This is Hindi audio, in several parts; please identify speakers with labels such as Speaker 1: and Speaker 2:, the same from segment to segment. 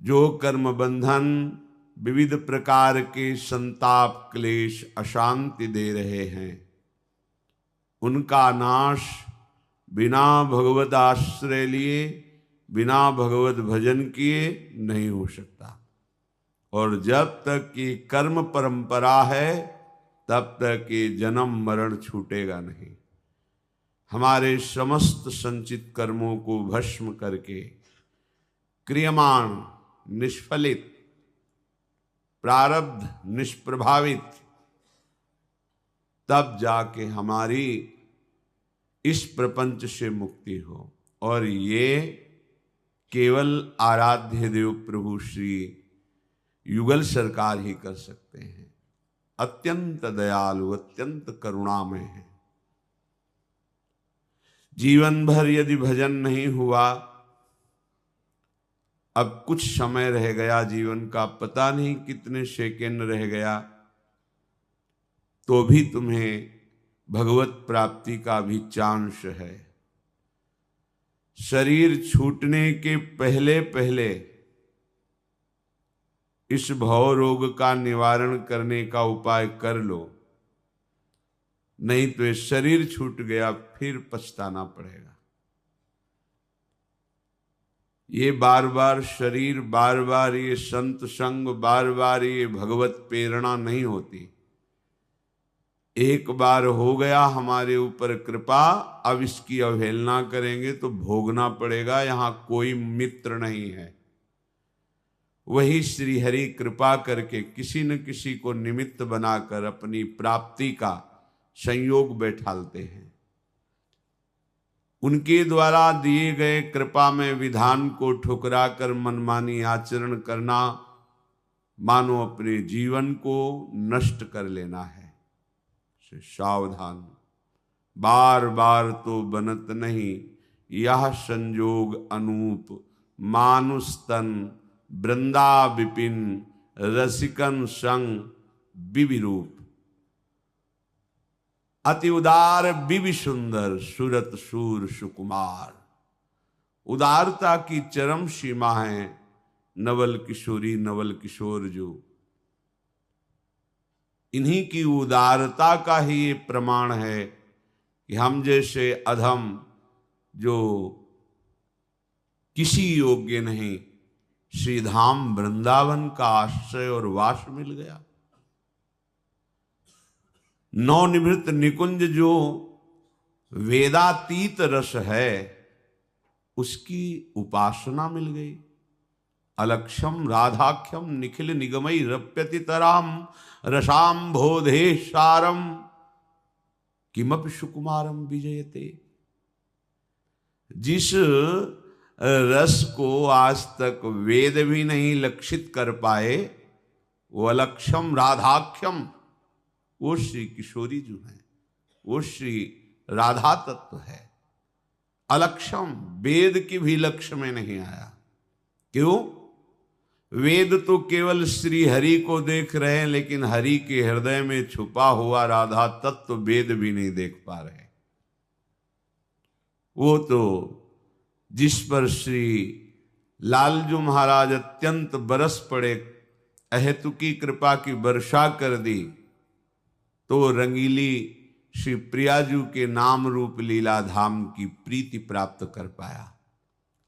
Speaker 1: जो कर्म बंधन विविध प्रकार के संताप क्लेश अशांति दे रहे हैं, उनका नाश बिना भगवत आश्रय लिए, बिना भगवत भजन किए नहीं हो सकता। और जब तक ये कर्म परंपरा है तब तक ये जन्म मरण छूटेगा नहीं। हमारे समस्त संचित कर्मों को भस्म करके क्रियमाण निष्फलित प्रारब्ध निष्प्रभावित, तब जाके हमारी इस प्रपंच से मुक्ति हो। और ये केवल आराध्य देव प्रभु श्री युगल सरकार ही कर सकते हैं। अत्यंत दयालु, अत्यंत करुणामय है। जीवन भर यदि भजन नहीं हुआ, अब कुछ समय रह गया जीवन का, पता नहीं कितने सेकंड रह गया, तो भी तुम्हें भगवत प्राप्ति का भी चांस है। शरीर छूटने के पहले पहले इस भव रोग का निवारण करने का उपाय कर लो, नहीं तो ये शरीर छूट गया फिर पछताना पड़ेगा। ये बार बार शरीर, बार बार ये संत संग, बार बार ये भगवत प्रेरणा नहीं होती। एक बार हो गया हमारे ऊपर कृपा, अब इसकी अवहेलना करेंगे तो भोगना पड़ेगा। यहां कोई मित्र नहीं है। वही श्री हरि कृपा करके किसी न किसी को निमित्त बनाकर अपनी प्राप्ति का संयोग बैठालते हैं। उनके द्वारा दिए गए कृपा में विधान को ठुकराकर मनमानी आचरण करना मानो अपने जीवन को नष्ट कर लेना है। सावधान, बार बार तो बनत नहीं यह संजोग अनूप, मानुष तन वृंदा विपिन रसिकन संग विविरूप। अति उदार विवि सुंदर सुरत सूर सुकुमार। उदारता की चरम सीमा है नवल किशोरी नवल किशोर जो। इन्हीं की उदारता का ही ये प्रमाण है कि हम जैसे अधम जो किसी योग्य नहीं, श्रीधाम वृंदावन का आश्रय और वास मिल गया। नवनिवृत्त निकुंज जो वेदातीत रस है उसकी उपासना मिल गई। अलक्षम राधाख्यम निखिल निगमई रप्यतितराम रसाम बोधे सारम किमपि सुकुमारम विजयते। जिस रस को आज तक वेद भी नहीं लक्षित कर पाए, वो अलक्षम राधाख्यम, वो श्री किशोरी जो है, वो श्री राधा तत्व है। अलक्षम, वेद की भी लक्ष्य में नहीं आया। क्यों? वेद तो केवल श्री हरि को देख रहे हैं, लेकिन हरि के हृदय में छुपा हुआ राधा तत्व वेद भी नहीं देख पा रहे। वो तो जिस पर श्री लालजू महाराज अत्यंत बरस पड़े, अहेतुकी कृपा की वर्षा कर दी, तो रंगीली श्री प्रियाजू के नाम रूप लीला धाम की प्रीति प्राप्त कर पाया।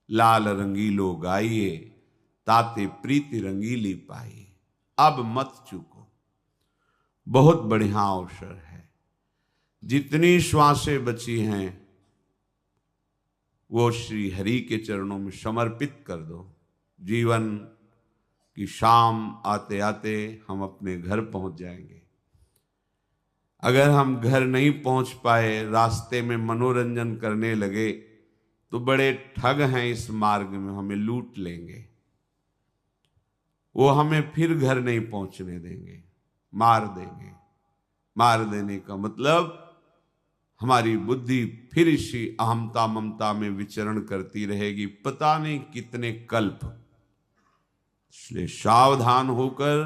Speaker 1: लाल रंगीलो गाइए ताते प्रीति रंगीली पाई। अब मत चूको, बहुत बढ़िया अवसर है। जितनी श्वासें बची हैं वो श्री हरि के चरणों में समर्पित कर दो। जीवन की शाम आते आते हम अपने घर पहुंच जाएंगे। अगर हम घर नहीं पहुंच पाए, रास्ते में मनोरंजन करने लगे, तो बड़े ठग हैं इस मार्ग में, हमें लूट लेंगे। वो हमें फिर घर नहीं पहुंचने देंगे, मार देंगे। मार देने का मतलब हमारी बुद्धि फिर इसी अहमता ममता में विचरण करती रहेगी, पता नहीं कितने कल्प। इसलिए सावधान होकर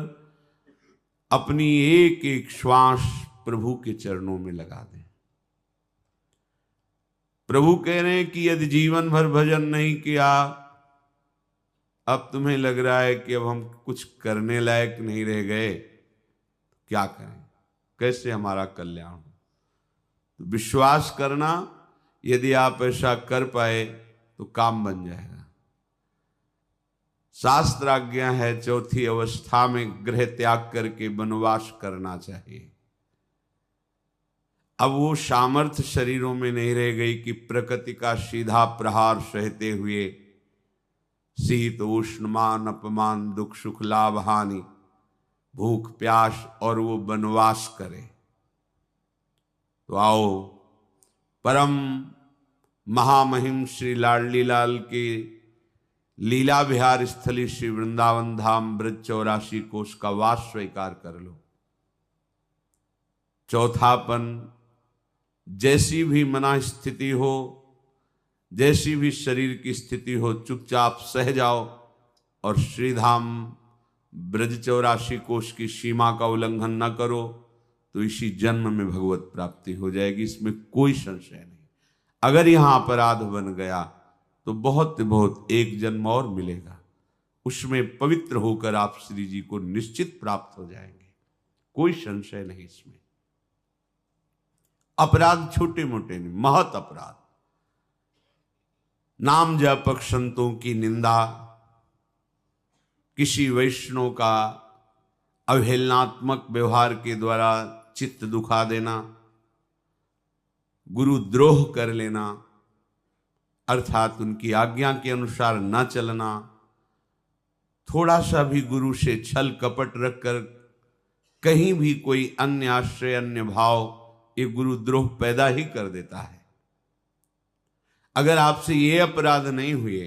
Speaker 1: अपनी एक एक श्वास प्रभु के चरणों में लगा दें। प्रभु कह रहे हैं कि यदि जीवन भर भजन नहीं किया अब तुम्हें लग रहा है कि अब हम कुछ करने लायक नहीं रह गए, क्या करें, कैसे हमारा कल्याण हो। तो विश्वास करना, यदि आप ऐसा कर पाए तो काम बन जाएगा। शास्त्र आज्ञा है चौथी अवस्था में गृह त्याग करके वनवास करना चाहिए। अब वो सामर्थ्य शरीरों में नहीं रह गई कि प्रकृति का सीधा प्रहार सहते हुए शीत उष्ण मान अपमान दुख सुख लाभ हानि भूख प्यास और वो वनवास करे। तो आओ परम महामहिम श्री लाडली लाल के लीला विहार स्थली श्री वृंदावन धाम ब्रज 84 कोष का वास स्वीकार कर लो। चौथापन, जैसी भी मना स्थिति हो, जैसी भी शरीर की स्थिति हो, चुपचाप सह जाओ और श्रीधाम ब्रज 84 कोष की सीमा का उल्लंघन न करो, तो इसी जन्म में भगवत प्राप्ति हो जाएगी, इसमें कोई संशय नहीं। अगर यहां अपराध बन गया तो बहुत बहुत एक जन्म और मिलेगा, उसमें पवित्र होकर आप श्री जी को निश्चित प्राप्त हो जाएंगे, कोई संशय नहीं इसमें। अपराध छोटे मोटे नहीं, महत अपराध, नाम जपक संतों की निंदा, किसी वैष्णव का अवहेलनात्मक व्यवहार के द्वारा चित्त दुखा देना, गुरुद्रोह कर लेना, अर्थात उनकी आज्ञा के अनुसार न चलना, थोड़ा सा भी गुरु से छल कपट रखकर कहीं भी कोई अन्य आश्रय अन्य भाव, ये गुरुद्रोह पैदा ही कर देता है। अगर आपसे ये अपराध नहीं हुए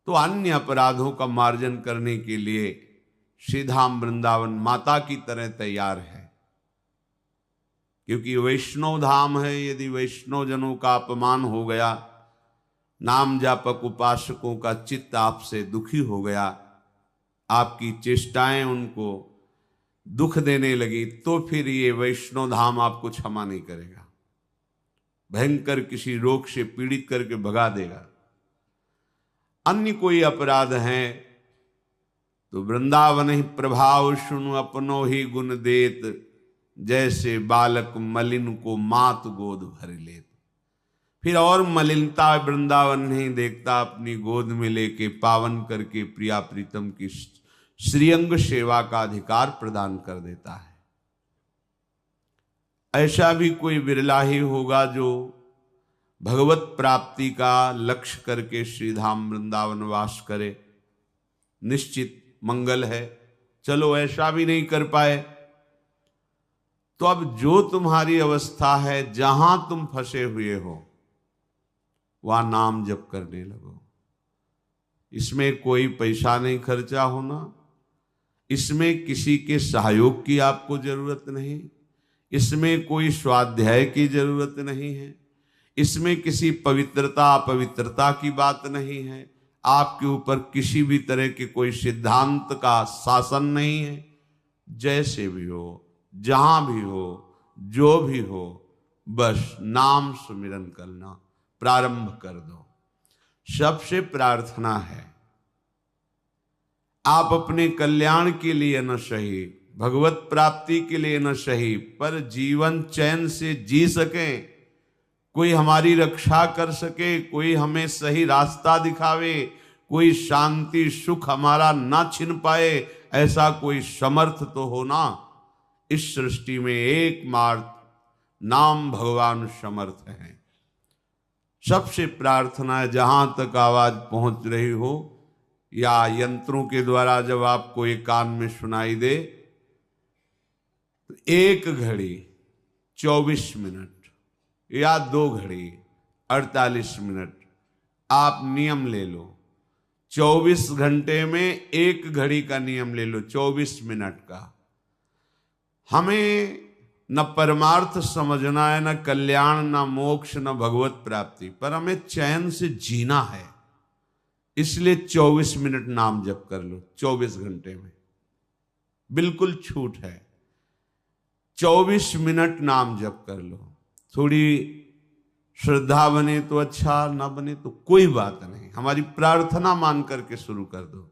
Speaker 1: तो अन्य अपराधों का मार्जन करने के लिए श्रीधाम वृंदावन माता की तरह तैयार है, क्योंकि वैष्णव धाम है। यदि वैष्णव जनों का अपमान हो गया, नाम जापक उपासकों का चित्त आपसे दुखी हो गया, आपकी चेष्टाएं उनको दुख देने लगी, तो फिर ये वैष्णव धाम आपको क्षमा नहीं करेगा, भयंकर किसी रोग से पीड़ित करके भगा देगा। अन्य कोई अपराध है तो वृंदावन ही प्रभाव सुनु अपनो ही गुण देत, जैसे बालक मलिन को मात गोद भर लेत। फिर और मलिनता वृंदावन नहीं देखता, अपनी गोद में लेके पावन करके प्रिया प्रीतम की श्रीअंग सेवा का अधिकार प्रदान कर देता है। ऐसा भी कोई बिरला ही होगा जो भगवत प्राप्ति का लक्ष्य करके श्रीधाम वृंदावन वास करे, निश्चित मंगल है। चलो ऐसा भी नहीं कर पाए तो अब जो तुम्हारी अवस्था है, जहां तुम फंसे हुए हो वहां नाम जप करने लगो। इसमें कोई पैसा नहीं खर्चा होना, इसमें किसी के सहयोग की आपको जरूरत नहीं, इसमें कोई स्वाध्याय की जरूरत नहीं है, इसमें किसी पवित्रता अपवित्रता की बात नहीं है, आपके ऊपर किसी भी तरह के कोई सिद्धांत का शासन नहीं है। जैसे भी हो, जहां भी हो, जो भी हो, बस नाम सुमिरन करना प्रारंभ कर दो। सबसे प्रार्थना है, आप अपने कल्याण के लिए न सही, भगवत प्राप्ति के लिए न सही, पर जीवन चैन से जी सके, कोई हमारी रक्षा कर सके, कोई हमें सही रास्ता दिखावे, कोई शांति सुख हमारा ना छिन पाए, ऐसा कोई समर्थ तो हो ना। इस सृष्टि में एकमात्र नाम भगवान समर्थ है। सबसे प्रार्थना है, जहां तक आवाज पहुंच रही हो या यंत्रों के द्वारा जब आपको एक कान में सुनाई दे, तो 1 घड़ी 24 मिनट या 2 घड़ी 48 मिनट आप नियम ले लो। 24 घंटे में 1 घड़ी का नियम ले लो, 24 मिनट का। हमें न परमार्थ समझना है, न कल्याण, न मोक्ष, न भगवत प्राप्ति, पर हमें चैन से जीना है। इसलिए 24 मिनट नाम जप कर लो। 24 घंटे में बिल्कुल छूट है, 24 मिनट नाम जप कर लो। थोड़ी श्रद्धा बने तो अच्छा, ना बने तो कोई बात नहीं, हमारी प्रार्थना मान करके शुरू कर दो।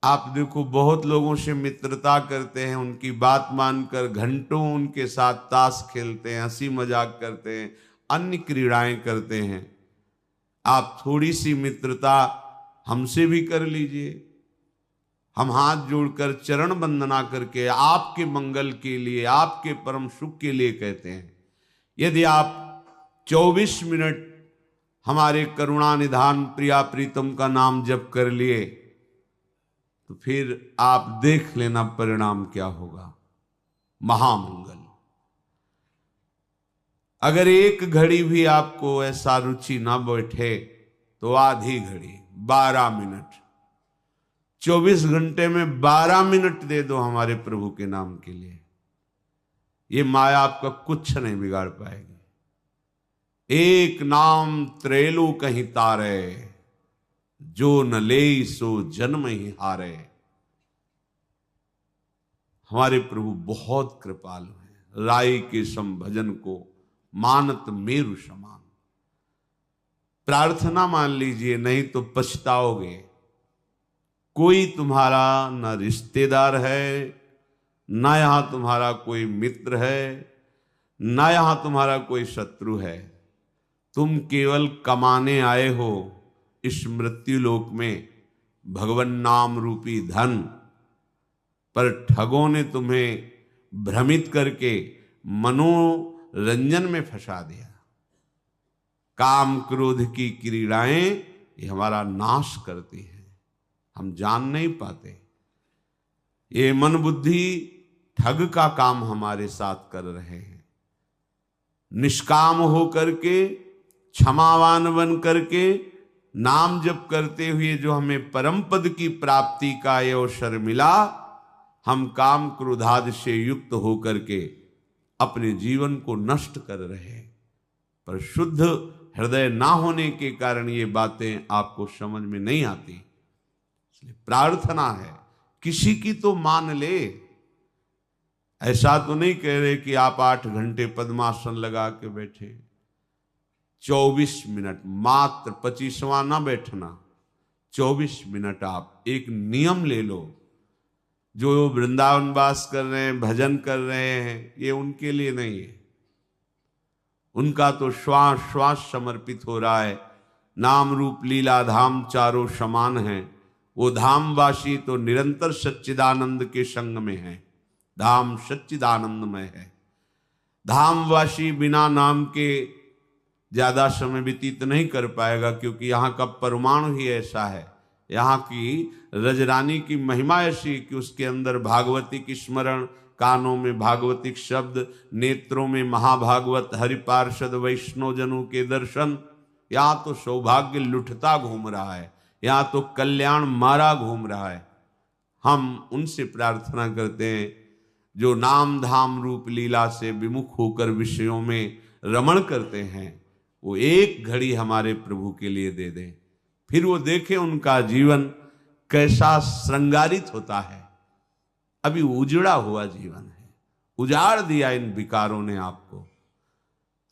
Speaker 1: आप देखो बहुत लोगों से मित्रता करते हैं, उनकी बात मानकर घंटों उनके साथ ताश खेलते हैं, हंसी मजाक करते हैं, अन्य क्रीड़ाएं करते हैं। आप थोड़ी सी मित्रता हमसे भी कर लीजिए। हम हाथ जोड़कर चरण वंदना करके आपके मंगल के लिए, आपके परम सुख के लिए कहते हैं। यदि आप 24 मिनट हमारे करुणा निधान प्रिया प्रीतम का नाम जप कर लिए तो फिर आप देख लेना परिणाम क्या होगा, महामंगल। अगर एक घड़ी भी आपको ऐसा रुचि ना बैठे तो आधी घड़ी 12 मिनट, 24 घंटे में 12 मिनट दे दो हमारे प्रभु के नाम के लिए। ये माया आपका कुछ नहीं बिगाड़ पाएगी। एक नाम त्रेलु कहीं तारे, जो न ले सो जन्म ही हारे। हमारे प्रभु बहुत कृपालु हैं। राई के सम भजन को मानत मेरु समान। प्रार्थना मान लीजिए, नहीं तो पछताओगे। कोई तुम्हारा न रिश्तेदार है, न यहां तुम्हारा कोई मित्र है, न यहां तुम्हारा कोई शत्रु है। तुम केवल कमाने आए हो इस मृत्यु लोक में भगवान नाम रूपी धन, पर ठगों ने तुम्हें भ्रमित करके मनोरंजन में फंसा दिया। काम क्रोध की क्रीड़ाएं ये हमारा नाश करती हैं, हम जान नहीं पाते। ये मन बुद्धि ठग का काम हमारे साथ कर रहे हैं। निष्काम हो करके, क्षमावान बन करके, नाम जप करते हुए जो हमें परम पद की प्राप्ति का ये अवसर मिला, हम काम क्रोधादि से युक्त होकर के अपने जीवन को नष्ट कर रहे हैं। पर शुद्ध हृदय ना होने के कारण ये बातें आपको समझ में नहीं आती। इसलिए प्रार्थना है किसी की तो मान ले। ऐसा तो नहीं कह रहे कि आप 8 घंटे पद्मासन लगा के बैठे। 24 मिनट मात्र, 25वां ना बैठना, 24 मिनट आप एक नियम ले लो। जो वृंदावन वास कर रहे हैं, भजन कर रहे हैं, ये उनके लिए नहीं है। उनका तो श्वास श्वास समर्पित हो रहा है। नाम रूप लीला धाम चारों समान हैं। वो धामवासी तो निरंतर सच्चिदानंद के संग में है। धाम सच्चिदानंदमय है। धामवासी बिना नाम के ज्यादा समय व्यतीत नहीं कर पाएगा, क्योंकि यहाँ का परमाणु ही ऐसा है। यहाँ की रजरानी की महिमा ऐसी कि उसके अंदर भागवती की स्मरण, कानों में भागवतिक शब्द, नेत्रों में महाभागवत, हरिपार्षद वैष्णव जनों के दर्शन। यहाँ तो सौभाग्य लुटता घूम रहा है, यहाँ तो कल्याण मारा घूम रहा है। हम उनसे प्रार्थना करते हैं जो नाम धाम रूप लीला से विमुख होकर विषयों में रमण करते हैं, वो एक घड़ी हमारे प्रभु के लिए दे दें। फिर वो देखें उनका जीवन कैसा श्रृंगारित होता है। अभी उजड़ा हुआ जीवन है, उजाड़ दिया इन विकारों ने आपको।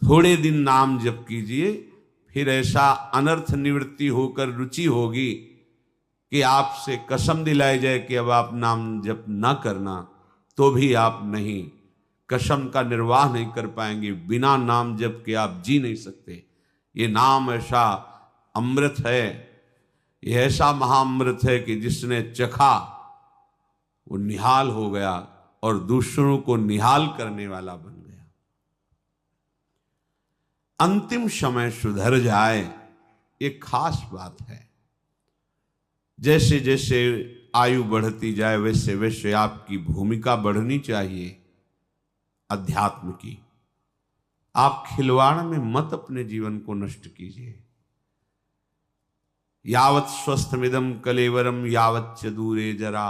Speaker 1: थोड़े दिन नाम जप कीजिए, फिर ऐसा अनर्थ निवृत्ति होकर रुचि होगी कि आपसे कसम दिलाई जाए कि अब आप नाम जप ना करना, तो भी आप नहीं, कसम का निर्वाह नहीं कर पाएंगे। बिना नाम जप के आप जी नहीं सकते। ये नाम ऐसा अमृत है, ये ऐसा महाअमृत है कि जिसने चखा वो निहाल हो गया और दूसरों को निहाल करने वाला बन गया। अंतिम समय सुधर जाए, ये खास बात है। जैसे जैसे आयु बढ़ती जाए वैसे वैसे आपकी भूमिका बढ़नी चाहिए अध्यात्म की। आप खिलवाड़ में मत अपने जीवन को नष्ट कीजिए। यावत स्वस्थमिदम कलेवरम यावत च दूरे जरा।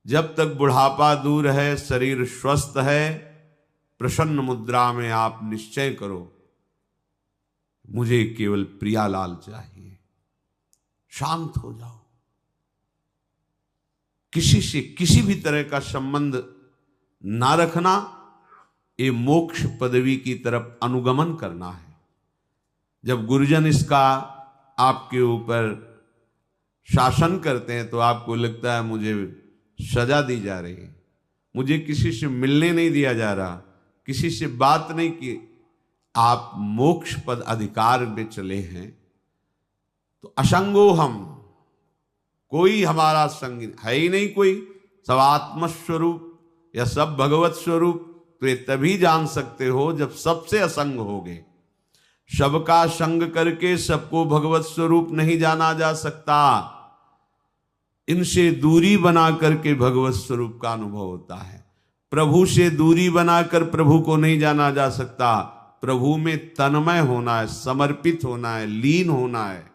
Speaker 1: जब तक बुढ़ापा दूर है, शरीर स्वस्थ है, प्रसन्न मुद्रा में आप निश्चय करो मुझे केवल प्रियालाल चाहिए। शांत हो जाओ, किसी से किसी भी तरह का संबंध ना रखना, ये मोक्ष पदवी की तरफ अनुगमन करना है। जब गुरुजन इसका आपके ऊपर शासन करते हैं तो आपको लगता है मुझे सजा दी जा रही है, मुझे किसी से मिलने नहीं दिया जा रहा, किसी से बात नहीं की। आप मोक्ष पद अधिकार में चले हैं तो असंगो हम, कोई हमारा संग है ही नहीं, कोई सब आत्मस्वरूप या सब भगवत स्वरूप। तो ये तभी जान सकते हो जब सबसे असंग होगे। सबका संग करके सबको भगवत स्वरूप नहीं जाना जा सकता। इनसे दूरी बना करके भगवत स्वरूप का अनुभव होता है। प्रभु से दूरी बनाकर प्रभु को नहीं जाना जा सकता। प्रभु में तन्मय होना है, समर्पित होना है, लीन होना है।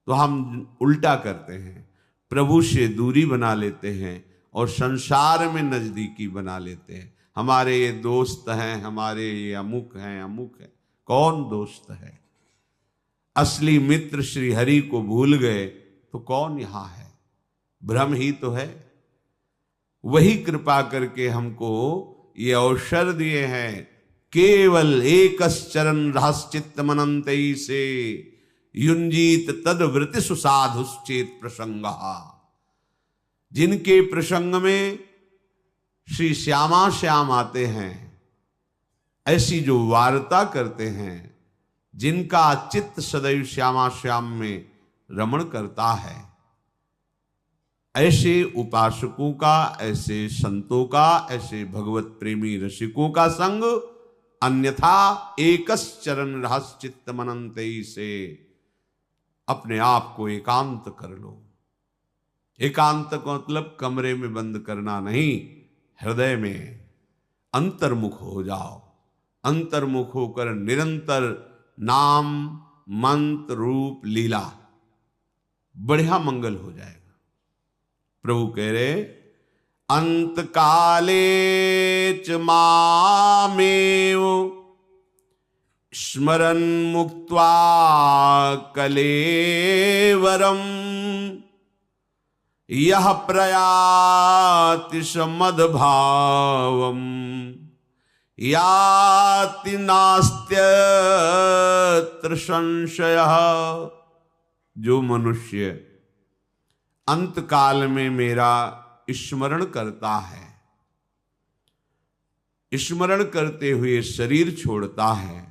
Speaker 1: तो हम उल्टा करते हैं, प्रभु से दूरी बना लेते हैं और संसार में नजदीकी बना लेते हैं। हमारे ये दोस्त हैं, हमारे ये अमुक हैं, अमुक है। कौन दोस्त है? असली मित्र श्री हरि को भूल गए तो कौन यहां है? भ्रम ही तो है। वही कृपा करके हमको ये अवसर दिए हैं। केवल एकश्चरण रहश्चित्त मनंतई से युंजीत तद वृत्ति सुसाधुश्चेत प्रसंग। जिनके प्रसंग में श्री श्यामा श्याम आते हैं, ऐसी जो वार्ता करते हैं, जिनका चित्त सदैव श्यामा श्याम में रमण करता है, ऐसे उपासकों का, ऐसे संतों का, ऐसे भगवत प्रेमी रसिकों का संग। अन्यथा एकश्चरण रहश्चित्त मनंतई से अपने आप को एकांत कर लो। एकांत का मतलब कमरे में बंद करना नहीं, हृदय में अंतर्मुख हो जाओ। अंतर्मुख होकर निरंतर नाम मंत्र रूप लीला, बढ़िया मंगल हो जाएगा। प्रभु कह रहे अंत काले च मामेव स्मरन् मुक्त्वा कलेवरम यह प्रयाति समद्भावम याति नास्त्यत्र संशयः। जो मनुष्य अंत काल में मेरा स्मरण करता है, स्मरण करते हुए शरीर छोड़ता है,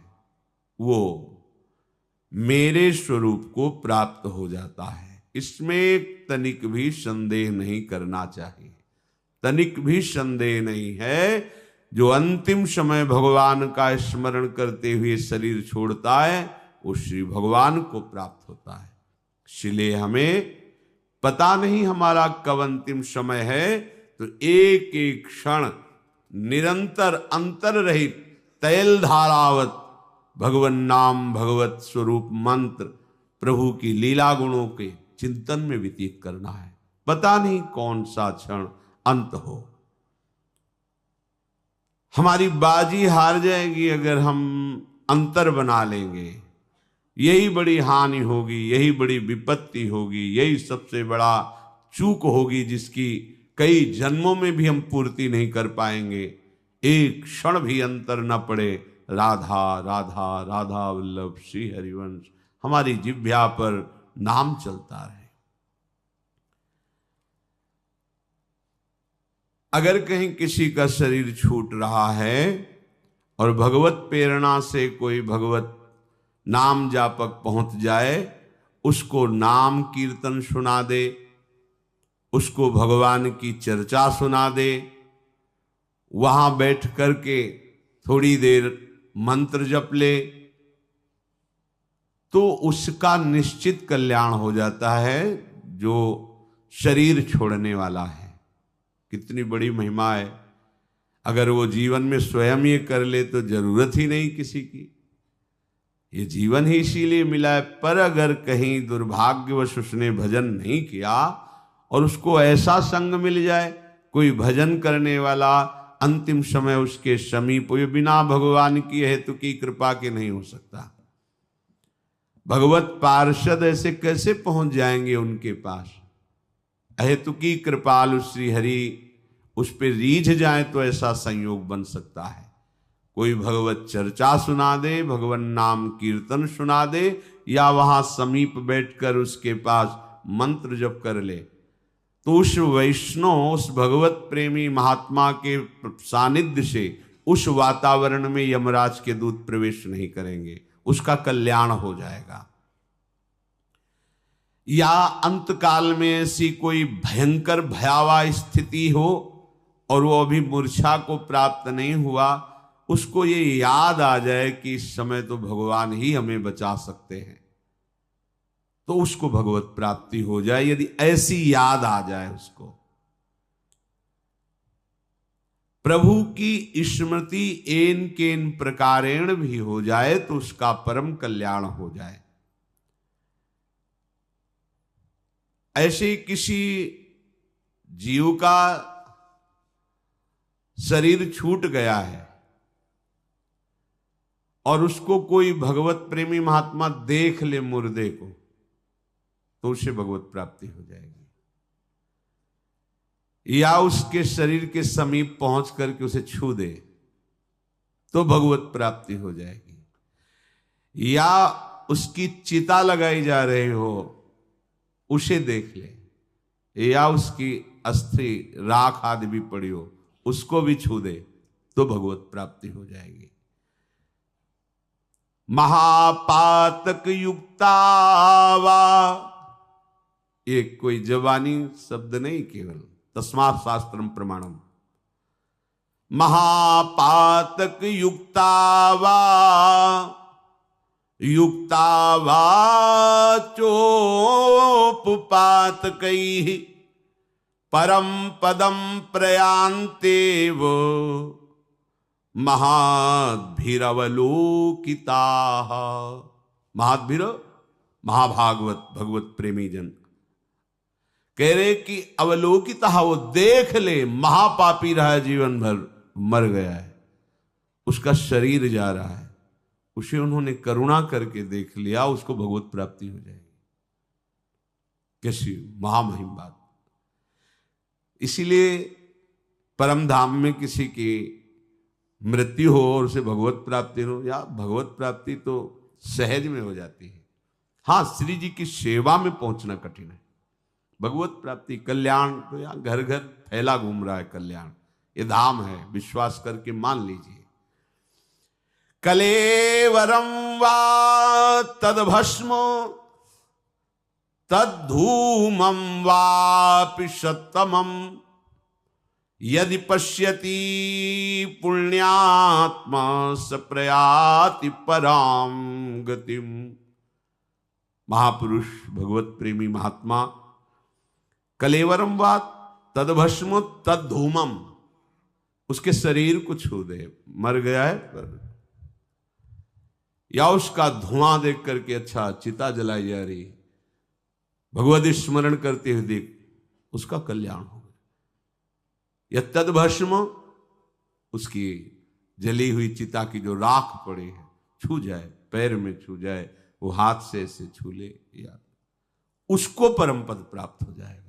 Speaker 1: वो मेरे स्वरूप को प्राप्त हो जाता है। इसमें तनिक भी संदेह नहीं करना चाहिए, तनिक भी संदेह नहीं है। जो अंतिम समय भगवान का स्मरण करते हुए शरीर छोड़ता है, वो श्री भगवान को प्राप्त होता है। इसलिए हमें पता नहीं हमारा कब अंतिम समय है, तो एक एक क्षण निरंतर अंतर रहित तैल धारावत भगवन नाम, भगवत स्वरूप मंत्र, प्रभु की लीला गुणों के चिंतन में व्यतीत करना है। पता नहीं कौन सा क्षण अंत हो। हमारी बाजी हार जाएगी अगर हम अंतर बना लेंगे। यही बड़ी हानि होगी, यही बड़ी विपत्ति होगी, यही सबसे बड़ा चूक होगी जिसकी कई जन्मों में भी हम पूर्ति नहीं कर पाएंगे। एक क्षण भी अंतर न पड़े। राधा राधा राधा वल्लभ श्री हरिवंश हमारी जिह्वा पर नाम चलता रहे। अगर कहीं किसी का शरीर छूट रहा है और भगवत प्रेरणा से कोई भगवत नाम जापक पहुंच जाए, उसको नाम कीर्तन सुना दे, उसको भगवान की चर्चा सुना दे, वहां बैठ करके थोड़ी देर मंत्र जप ले, तो उसका निश्चित कल्याण हो जाता है जो शरीर छोड़ने वाला है। कितनी बड़ी महिमा है। अगर वो जीवन में स्वयं ये कर ले तो जरूरत ही नहीं किसी की। ये जीवन ही इसीलिए मिला है। पर अगर कहीं दुर्भाग्यवश उसने भजन नहीं किया और उसको ऐसा संग मिल जाए, कोई भजन करने वाला अंतिम समय उसके समीप, ये बिना भगवान की हेतु की कृपा के नहीं हो सकता। भगवत पार्षद ऐसे कैसे पहुंच जाएंगे उनके पास? अहेतु की कृपालु श्री हरि उस पर रीझ जाए तो ऐसा संयोग बन सकता है। कोई भगवत चर्चा सुना दे, भगवान नाम कीर्तन सुना दे, या वहां समीप बैठकर उसके पास मंत्र जप कर ले, तो उस वैष्णव, उस भगवत प्रेमी महात्मा के सानिध्य से उस वातावरण में यमराज के दूत प्रवेश नहीं करेंगे, उसका कल्याण हो जाएगा। या अंतकाल में ऐसी कोई भयंकर भयावह स्थिति हो और वो अभी मूर्छा को प्राप्त नहीं हुआ, उसको ये याद आ जाए कि इस समय तो भगवान ही हमें बचा सकते हैं, तो उसको भगवत प्राप्ति हो जाए। यदि ऐसी याद आ जाए उसको, प्रभु की स्मृति एन केन प्रकारेण भी हो जाए, तो उसका परम कल्याण हो जाए। ऐसे किसी जीव का शरीर छूट गया है और उसको कोई भगवत प्रेमी महात्मा देख ले मुर्दे को, तो उसे भगवत प्राप्ति हो जाएगी। या उसके शरीर के समीप पहुंच करके उसे छू दे तो भगवत प्राप्ति हो जाएगी। या उसकी चिता लगाई जा रही हो, उसे देख ले, या उसकी अस्थि राख आदि भी पड़ी हो, उसको भी छू दे तो भगवत प्राप्ति हो जाएगी। महापातक युक्तावा, ये कोई जवानी शब्द नहीं, केवल तस्मात् शास्त्रम प्रमाणम। महापातक युक्तावा युक्तावा चोपपातकैः परम पदम प्रयान्तेव महाद्भिरवलोकिताः। महाद्भिर महाभागवत भगवत प्रेमी जन कह रहे कि अवलोकिता, वो देख ले, महापापी रहा है, जीवन भर मर गया है, उसका शरीर जा रहा है, उसे उन्होंने करुणा करके देख लिया, उसको भगवत प्राप्ति हो जाएगी। कैसी महामहिम बात। इसीलिए परम धाम में किसी की मृत्यु हो और उसे भगवत प्राप्ति हो, या भगवत प्राप्ति तो सहज में हो जाती है। हाँ, श्री जी की सेवा में पहुंचना कठिन है। भगवत प्राप्ति, कल्याण तो यहाँ घर घर फैला घूम रहा है कल्याण, ये धाम है, विश्वास करके मान लीजिए। कलेवरम वा तद्भस्म तद्धूमं वापि सत्तमं यदि पश्यति पुण्यात्मा स प्रयाति पराम गतिम। महापुरुष भगवत प्रेमी महात्मा कलेवरम वा तद्भस्म तद्धूमम, उसके शरीर को छू दे, मर गया है पर, या उसका धुआं देख करके, अच्छा चिता जलाई जा रही, भगवत स्मरण करते हुए देख, उसका कल्याण हो गया। या तद्भस्म, उसकी जली हुई चिता की जो राख पड़ी है छू जाए, पैर में छू जाए, वो हाथ से ऐसे छू ले, या उसको परम पद प्राप्त हो जाएगा।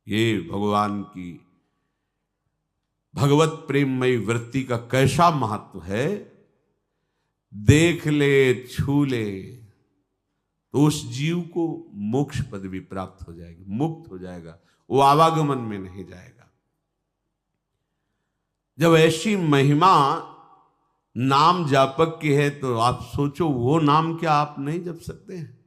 Speaker 1: ये भगवान की भगवत प्रेममयी वृत्ति का कैसा महत्व है। देख ले, छू ले, तो उस जीव को मोक्ष पद भी प्राप्त हो जाएगी, मुक्त हो जाएगा, वो आवागमन में नहीं जाएगा। जब ऐसी महिमा नाम जापक की है, तो आप सोचो वो नाम क्या आप नहीं जप सकते हैं?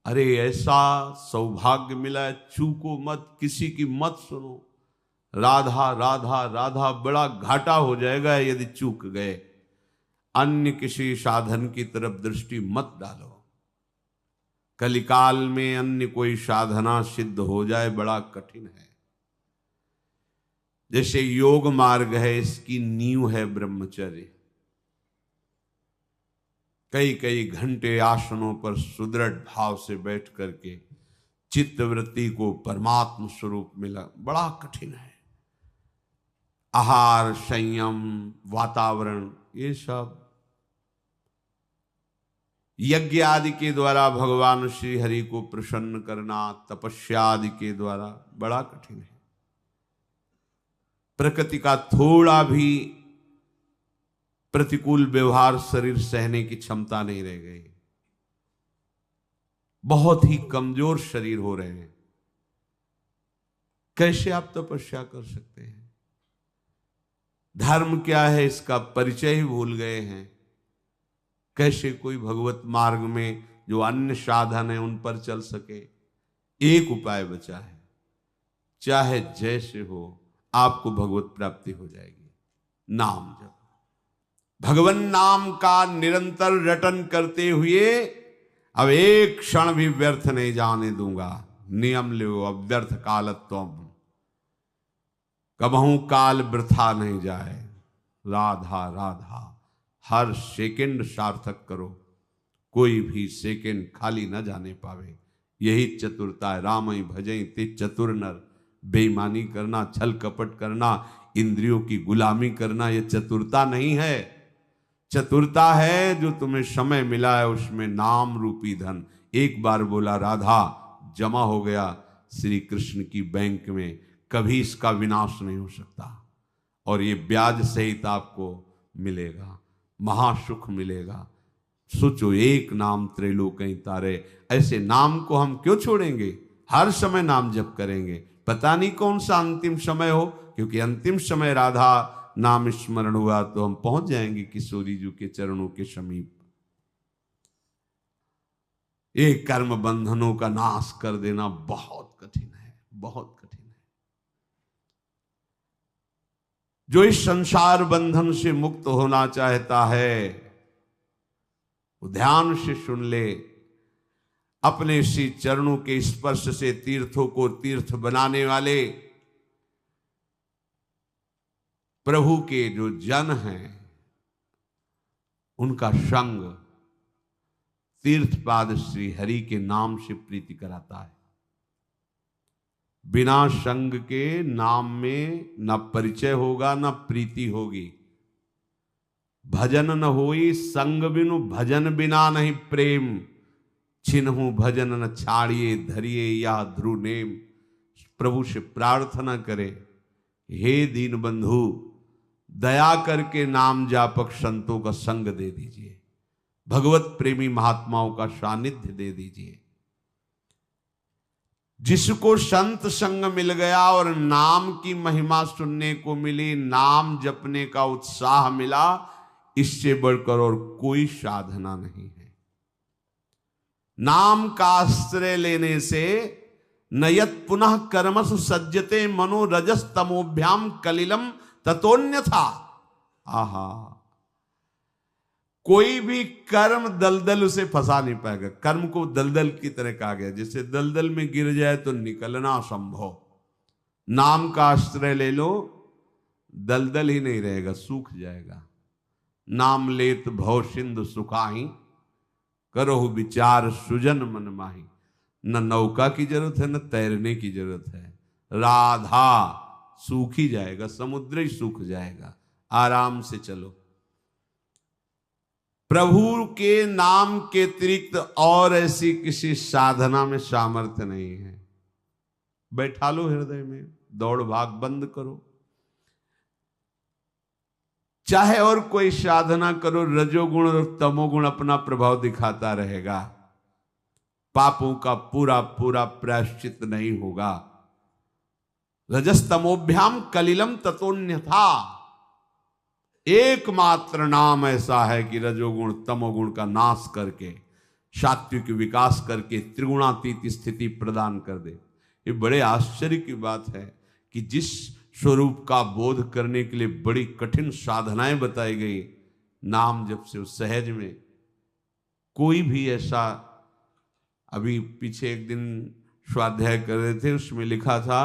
Speaker 1: अरे ऐसा सौभाग्य मिला है, चूको मत, किसी की मत सुनो। राधा राधा राधा, बड़ा घाटा हो जाएगा यदि चूक गए। अन्य किसी साधन की तरफ दृष्टि मत डालो। कलिकाल में अन्य कोई साधना सिद्ध हो जाए बड़ा कठिन है। जैसे योग मार्ग है, इसकी नींव है ब्रह्मचर्य। कई कई घंटे आसनों पर सुदृढ़ भाव से बैठ करके चित्तवृत्ति को परमात्म स्वरूप मिला बड़ा कठिन है। आहार, संयम, वातावरण, ये सब यज्ञ आदि के द्वारा भगवान श्री हरि को प्रसन्न करना, तपस्या आदि के द्वारा बड़ा कठिन है। प्रकृति का थोड़ा भी प्रतिकूल व्यवहार शरीर सहने की क्षमता नहीं रह गई, बहुत ही कमजोर शरीर हो रहे हैं। कैसे आप तपस्या कर सकते हैं? धर्म क्या है इसका परिचय ही भूल गए हैं। कैसे कोई भगवत मार्ग में जो अन्य साधन है उन पर चल सके? एक उपाय बचा है, चाहे जैसे हो आपको भगवत प्राप्ति हो जाएगी। नाम जप, भगवान नाम का निरंतर रटन करते हुए अब एक क्षण भी व्यर्थ नहीं जाने दूंगा। नियम लो अव्यर्थ कालत्वम, कबहू काल वृथा नहीं जाए। राधा राधा, हर सेकंड सार्थक करो, कोई भी सेकंड खाली न जाने पावे। यही चतुरता है। राम ही भजई ते चतुर नर, बेईमानी करना, छल कपट करना, इंद्रियों की गुलामी करना, यह चतुरता नहीं है। चतुरता है जो तुम्हें समय मिला है उसमें नाम रूपी धन एक बार बोला राधा जमा हो गया श्री कृष्ण की बैंक में, कभी इसका विनाश नहीं हो सकता। और ये ब्याज सहित आपको मिलेगा, महासुख मिलेगा। सोचो, एक नाम त्रैलोक्य तारे, ऐसे नाम को हम क्यों छोड़ेंगे? हर समय नाम जप करेंगे। पता नहीं कौन सा अंतिम समय हो, क्योंकि अंतिम समय राधा नाम स्मरण हुआ तो हम पहुंच जाएंगे किशोरी जी के चरणों के समीप। ये कर्म बंधनों का नाश कर देना बहुत कठिन है, बहुत कठिन है। जो इस संसार बंधन से मुक्त होना चाहता है वो ध्यान से सुन ले। अपने श्री चरणों के स्पर्श से तीर्थों को तीर्थ बनाने वाले प्रभु के जो जन हैं उनका संग तीर्थपाद श्री हरि के नाम से प्रीति कराता है। बिना संग के नाम में न परिचय होगा न प्रीति होगी। भजन न होई संग बिनु, भजन बिना नहीं प्रेम। छिन्हु भजन न छाड़िए, धरिए या ध्रुव नेम। प्रभु से प्रार्थना करे, हे दीन बंधु दया करके नाम जापक संतों का संग दे दीजिए, भगवत प्रेमी महात्माओं का सानिध्य दे दीजिए। जिसको संत संग मिल गया और नाम की महिमा सुनने को मिली, नाम जपने का उत्साह मिला, इससे बढ़कर और कोई साधना नहीं है। नाम का आश्रय लेने से नयत पुनः कर्मसु सज्जते मनो रजस तमोभ्याम कलिलम ततोन्यथा। आहा, कोई भी कर्म दलदल उसे फंसा नहीं पाएगा। कर्म को दलदल की तरह कहा गया, जैसे दलदल में गिर जाए तो निकलना असंभव। नाम का आश्रय ले लो, दलदल ही नहीं रहेगा, सूख जाएगा। नाम लेत भव सिंधु सुखाही, करो विचार सुजन मन माही। न नौका की जरूरत है न तैरने की जरूरत है। राधा सूख ही जाएगा, समुद्र ही सूख जाएगा। आराम से चलो। प्रभु के नाम के अतिरिक्त और ऐसी किसी साधना में सामर्थ्य नहीं है। बैठा लो हृदय में, दौड़ भाग बंद करो। चाहे और कोई साधना करो, रजोगुण और तमोगुण अपना प्रभाव दिखाता रहेगा। पापों का पूरा पूरा प्रायश्चित नहीं होगा। रजस्तमोभ्याम कलिलम ततोन्यथा। एकमात्र नाम ऐसा है कि रजोगुण तमोगुण का नाश करके, सात्विक विकास करके त्रिगुणातीत स्थिति प्रदान कर दे। ये बड़े आश्चर्य की बात है कि जिस स्वरूप का बोध करने के लिए बड़ी कठिन साधनाएं बताई गई, नाम जब से उस सहज में कोई भी ऐसा। अभी पीछे एक दिन स्वाध्याय कर रहे थे, उसमें लिखा था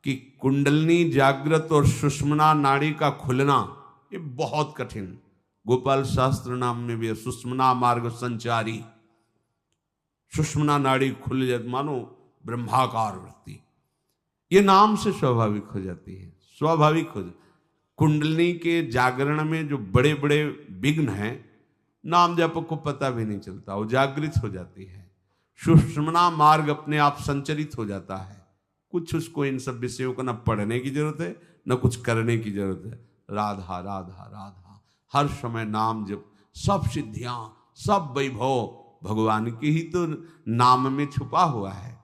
Speaker 1: कि कुंडलनी जागृत और सुषुम्ना नाड़ी का खुलना ये बहुत कठिन। गोपाल शास्त्र नाम में भी है, सुषुम्ना मार्ग संचारी। सुषुम्ना नाड़ी खुल जाती, मानो ब्रह्माकार वृत्ति, ये नाम से स्वाभाविक हो जाती है। स्वाभाविक हो जाती। कुंडलनी के जागरण में जो बड़े बड़े विघ्न हैं, नाम जप को पता भी नहीं चलता, वो जागृत हो जाती है। सुषुम्ना मार्ग अपने आप संचरित हो जाता है। कुछ उसको इन सब विषयों को न पढ़ने की जरूरत है न कुछ करने की जरूरत है। राधा राधा राधा, हर समय नाम जप, सब सिद्धियां, सब वैभव भगवान के ही तो नाम में छुपा हुआ है।